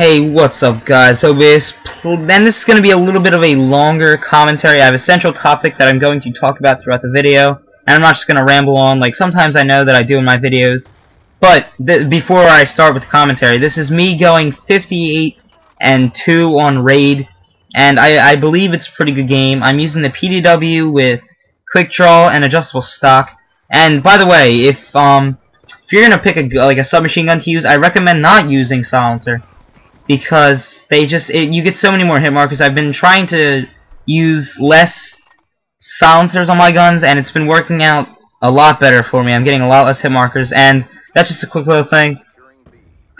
Hey, what's up, guys? So this is going to be a little bit of a longer commentary. I have a central topic that I'm going to talk about throughout the video, and I'm not just going to ramble on like sometimes I know that I do in my videos. But before I start with the commentary, this is me going 58-2 on Raid, and I believe it's a pretty good game. I'm using the PDW with quick draw and adjustable stock. And by the way, if you're gonna pick a submachine gun to use, I recommend not using silencer, because you get so many more hit markers. I've been trying to use less silencers on my guns, and it's been working out a lot better for me. I'm getting a lot less hit markers, and that's just a quick little thing.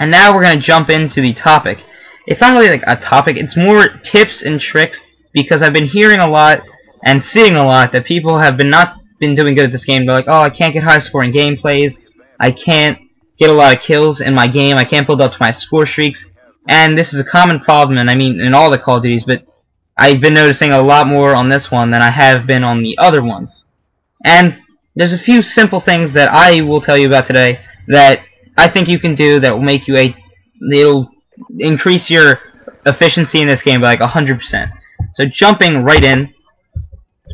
And now we're gonna jump into the topic. It's not really like a topic, it's more tips and tricks, because I've been hearing a lot and seeing a lot that people have not been doing good at this game. They're like, oh, I can't get high scoring gameplays, I can't get a lot of kills in my game, I can't build up to my score streaks. And this is a common problem, and I mean in all the Call of Duties, but I've been noticing a lot more on this one than I have been on the other ones. And there's a few simple things that I will tell you about today that I think you can do that will make you it'll increase your efficiency in this game by like 100%. So jumping right in,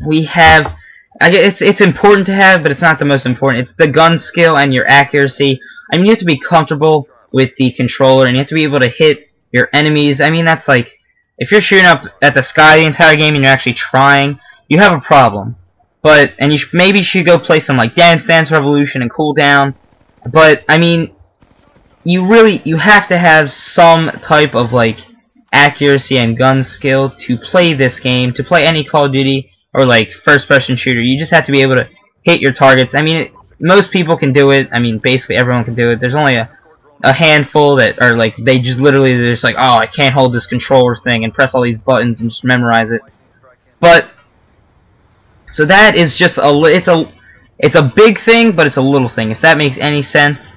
we have, I guess it's important to have, but it's not the most important. It's the gun skill and your accuracy. I mean, you have to be comfortable with the controller, and you have to be able to hit your enemies. I mean, that's like, if you're shooting up at the sky the entire game and you're actually trying, you have a problem. And you maybe should go play some like Dance Dance Revolution and cool down. But I mean, you have to have some type of like accuracy and gun skill to play this game, to play any Call of Duty or like first-person shooter. You just have to be able to hit your targets. I mean, most people can do it. I mean, basically everyone can do it. There's only a handful that are like, they're just like, oh, I can't hold this controller thing and press all these buttons and just memorize it. But so that is just it's a big thing, but it's a little thing, if that makes any sense.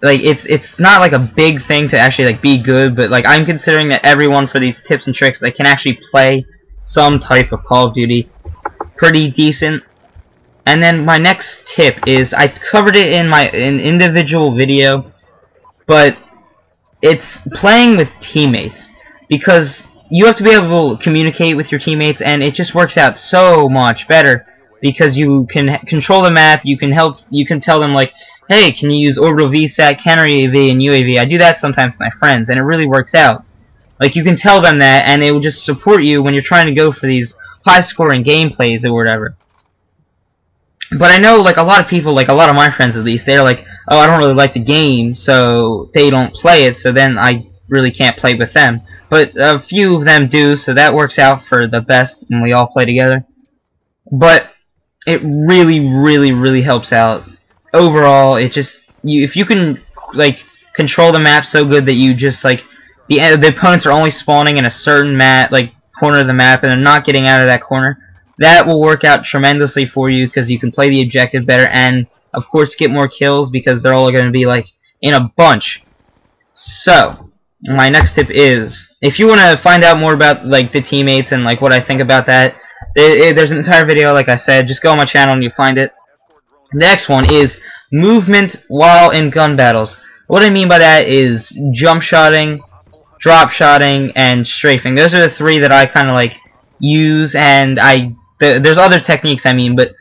Like, it's not like a big thing to actually like be good, but like I'm considering that everyone, for these tips and tricks, they can actually play some type of Call of Duty pretty decent. And then my next tip is, I covered it in my individual video, but it's playing with teammates, because you have to be able to communicate with your teammates, and it just works out so much better because you can control the map. You can tell them like, hey, can you use orbital VSAT, counter UAV, and UAV? I do that sometimes with my friends, and it really works out. Like, you can tell them that, and they will just support you when you're trying to go for these high scoring gameplays or whatever. But I know, like, a lot of people, like a lot of my friends at least, they're like, oh, I don't really like the game, so they don't play it, so then I really can't play with them. But a few of them do, so that works out for the best, and we all play together. But it really helps out. Overall, it just, if you can, like, control the map so good that you just, like, the opponents are only spawning in a certain corner of the map, and they're not getting out of that corner, that will work out tremendously for you, because you can play the objective better, and of course get more kills, because they're all going to be like in a bunch. So my next tip is, if you want to find out more about like the teammates and like what I think about that, there's an entire video, like I said. Just go on my channel and you find it. The next one is movement while in gun battles. What I mean by that is jump shotting, drop shotting, and strafing. Those are the three that I kind of like use, and there's other techniques, I mean, but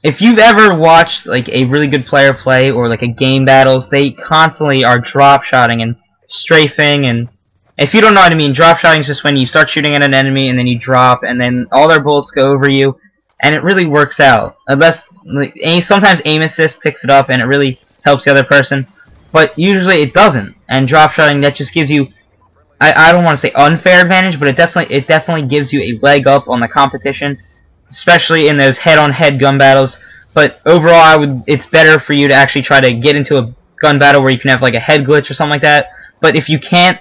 if you've ever watched like a really good player play, or like a game battles, they constantly are drop shotting and strafing. And if you don't know what I mean, drop shotting is just when you start shooting at an enemy and then you drop, and then all their bullets go over you, and it really works out. Unless like, sometimes aim assist picks it up and it really helps the other person, but usually it doesn't. And drop shotting, that just gives you, I don't want to say unfair advantage, but it definitely gives you a leg up on the competition, especially in those head-on-head gun battles. But overall, it's better for you to actually try to get into a gun battle where you can have like a head glitch or something like that. But if you can't,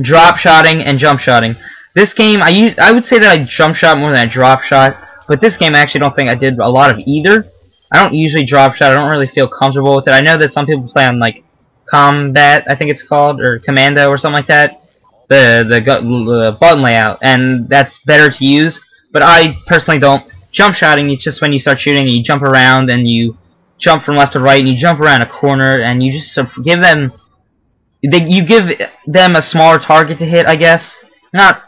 drop shotting and jump shotting. This game, I would say that I jump shot more than I drop shot, but this game I actually don't think I did a lot of either. I don't usually drop shot. I don't really feel comfortable with it. I know that some people play on like Combat, I think it's called, or Commando or something like that, the button layout, and that's better to use. But I personally don't. Jump shotting, it's just when you start shooting and you jump around and you jump from left to right and you jump around a corner and you just give them you give them a smaller target to hit, I guess. Not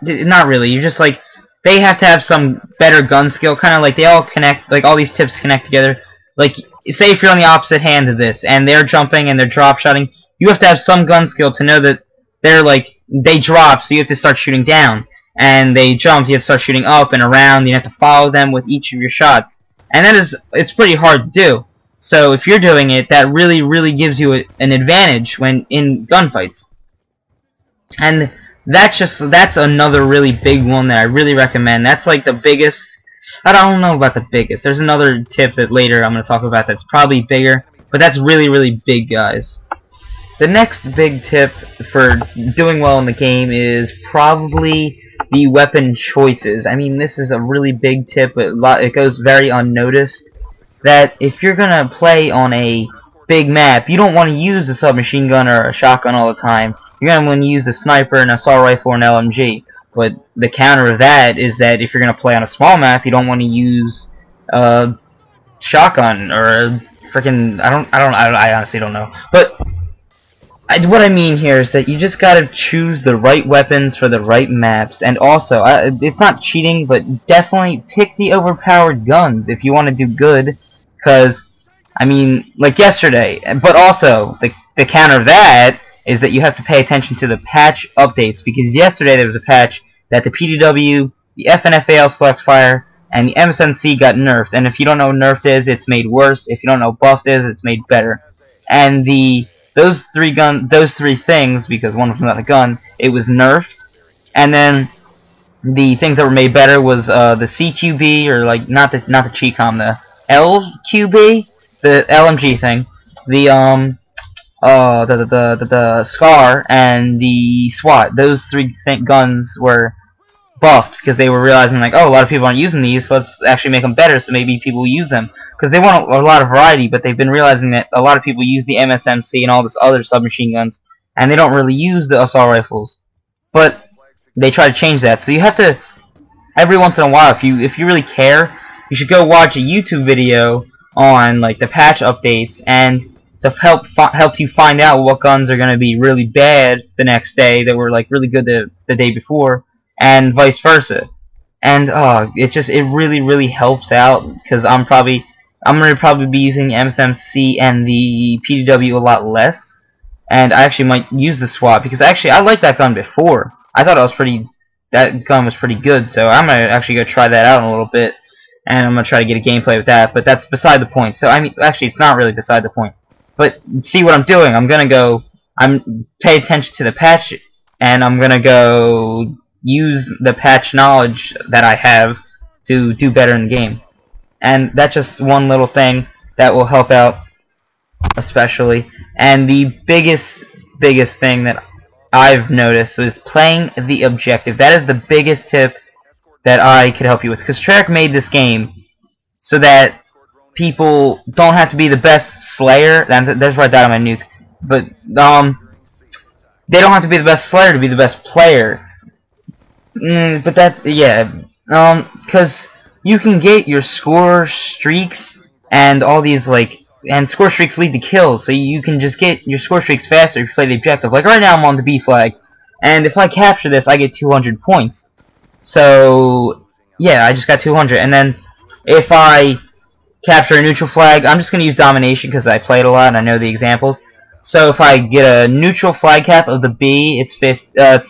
really. You just like they have to have some better gun skill, kind of like they all connect. Like all these tips connect together. Like say if you're on the opposite hand of this and they're jumping and they're drop shotting, you have to have some gun skill to know that they're like they drop, so you have to start shooting down. And they jump, you have to start shooting up and around. You have to follow them with each of your shots, and it's pretty hard to do. So if you're doing it, that really gives you an advantage when in gunfights. And that's another really big one that I really recommend. That's like the biggest. I don't know about the biggest. There's another tip that later I'm going to talk about that's probably bigger, but that's really big, guys. The next big tip for doing well in the game is probably the weapon choices. I mean, this is a really big tip, but it goes very unnoticed. That if you're gonna play on a big map, you don't want to use a submachine gun or a shotgun all the time. You're gonna want to use a sniper, an assault rifle, or an LMG. But the counter of that is that if you're gonna play on a small map, you don't want to use a shotgun or a freaking I honestly don't know. But what I mean here is that you just gotta choose the right weapons for the right maps, and also, it's not cheating, but definitely pick the overpowered guns if you want to do good, because, I mean, like yesterday, but also, the counter of that is that you have to pay attention to the patch updates, because yesterday there was a patch that the PDW, the FNFAL select fire, and the MSNC got nerfed, and if you don't know what nerfed is, it's made worse. If you don't know what buffed is, it's made better. And those three things, because one of them's not a gun, it was nerfed. And then the things that were made better was the CQB, or like not the cheat com, the LQB, the LMG thing, the SCAR and the SWAT. Those three guns were buffed because they were realizing like, oh, a lot of people aren't using these, so let's actually make them better so maybe people will use them, because they want a lot of variety, but they've been realizing that a lot of people use the MSMC and all this other submachine guns, and they don't really use the assault rifles. But they try to change that, so you have to, every once in a while, if you really care, you should go watch a YouTube video on like the patch updates, and to help you find out what guns are going to be really bad the next day that were like really good the day before, and vice versa. And it really helps out, because I'm gonna probably be using the MSMC and the PDW a lot less, and I actually might use the SWAT, because actually I liked that gun before. I thought that gun was pretty good, so I'm gonna actually go try that out in a little bit, and I'm gonna try to get a gameplay with that. But that's beside the point. So I mean, actually, it's not really beside the point. But see what I'm doing? I'm pay attention to the patch, and I'm gonna go use the patch knowledge that I have to do better in the game. And that's just one little thing that will help out especially. And the biggest thing that I've noticed is playing the objective. That is the biggest tip that I could help you with, because Treyarch made this game so that people don't have to be the best slayer. There's where I died on my nuke. But they don't have to be the best slayer to be the best player. But that, yeah, because you can get your score streaks and all these, like, and score streaks lead to kills, so you can just get your score streaks faster if you play the objective. Like right now I'm on the B flag, and if I capture this I get 200 points. So yeah, I just got 200, and then if I capture a neutral flag, I'm just going to use Domination because I play it a lot and I know the examples. So if I get a neutral flag cap of the B, it's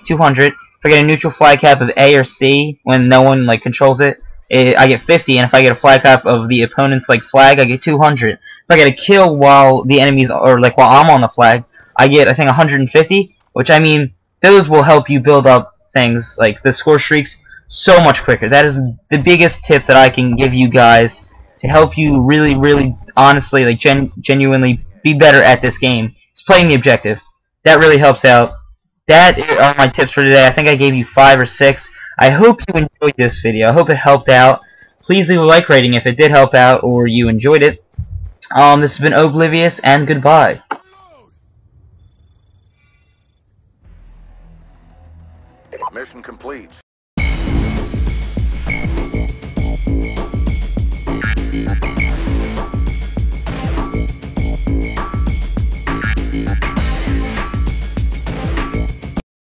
200. If I get a neutral flag cap of A or C, when no one like controls it, I get 50. And if I get a flag cap of the opponent's like flag, I get 200. If I get a kill while the enemies, or like while I'm on the flag, I get, I think, 150. Which, I mean, those will help you build up things like the score streaks so much quicker. That is the biggest tip that I can give you guys to help you really honestly, like genuinely be better at this game. It's playing the objective. That really helps out. That are my tips for today. I think I gave you 5 or 6. I hope you enjoyed this video. I hope it helped out. Please leave a like rating if it did help out or you enjoyed it. This has been Oblivious, and goodbye. Mission complete.